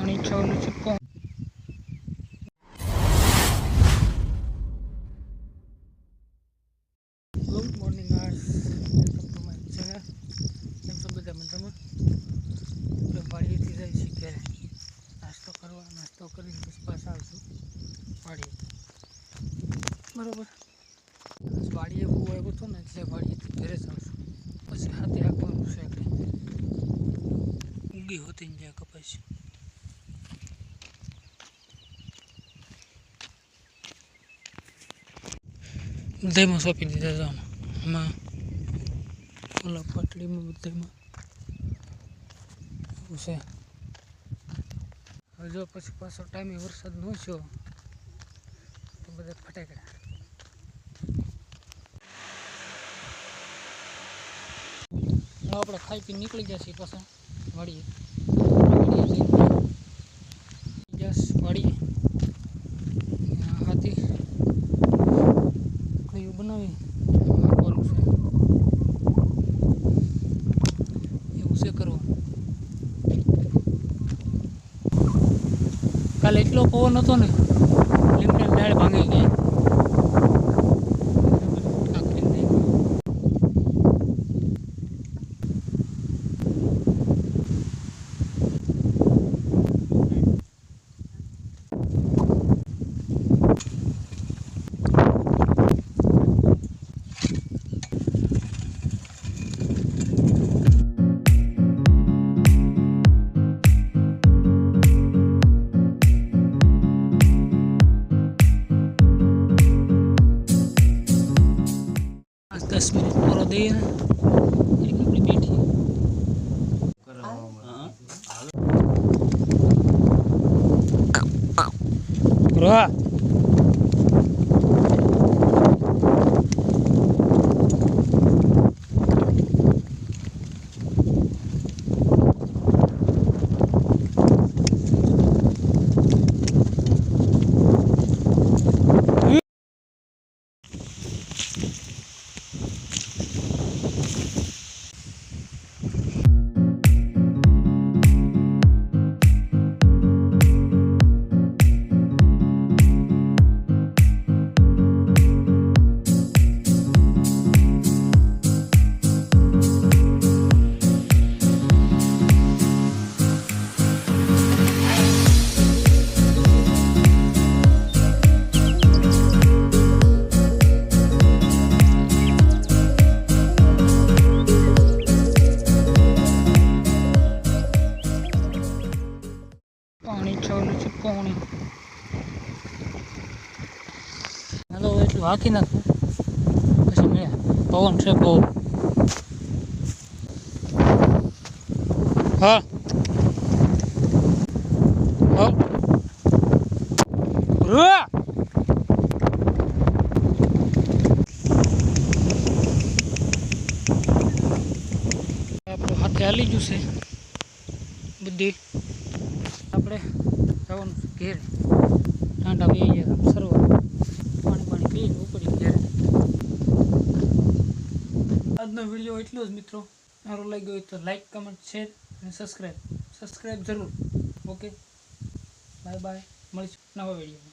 પાણી છોલું છે. Good morning guys, welcome to my channel. કેમ છો બધા મજામાં? આપણે વાડીએથી જઈ છીએ ઘરે નાસ્તો કરવા. નાસ્તો કરીને પછી પાછા આવશું વાડીએ. બરાબર, વાડીએ બહુ આવ્યો હતો ને એટલે વાડીએથી ઘરે જ આવશું. પછી હાથે આપવાનું છે એટલે ઉગી હોતી ને જ્યાં કપાય છે. બધામાં સોંપી દીધા છે. આમાં ઓલા પાટલીમાં બધામાં એવું છે. હવે જો પછી પાછો ટાઈમે વરસાદ ન થયો તો બધા ફટાકડા. આપણે ખાઈ પી નીકળી જશે પાછા વાળીએ. વાળીએ હાથી કયું બનાવી આપવાનું છે એવું છે કરવાનું. કાલે એટલો પવન હતો ને, લીમડાની ડાળ ભાંગી ગઈ. आज 10 मिनट पूरा दे ना अपनी बेटी रोहा પાણી છોલું છે. પાણી હાલો એટલું હાકી નાખું પછી મેં પવન છે બહુ. હા હા આપણું હાથે હાલી ગયું છે બધી. આપણે જવાનું ઘેર ઠંડા પી ગયા સરવા પાણી પીને ઉપડી ઘેર. આજનો વિડીયો એટલો જ મિત્રો. સારો લાગ્યો હોય તો લાઈક, કમેન્ટ, શેર અને સબસ્ક્રાઈબ જરૂર. ઓકે, બાય બાય, મળીશું નવા વિડીયોમાં.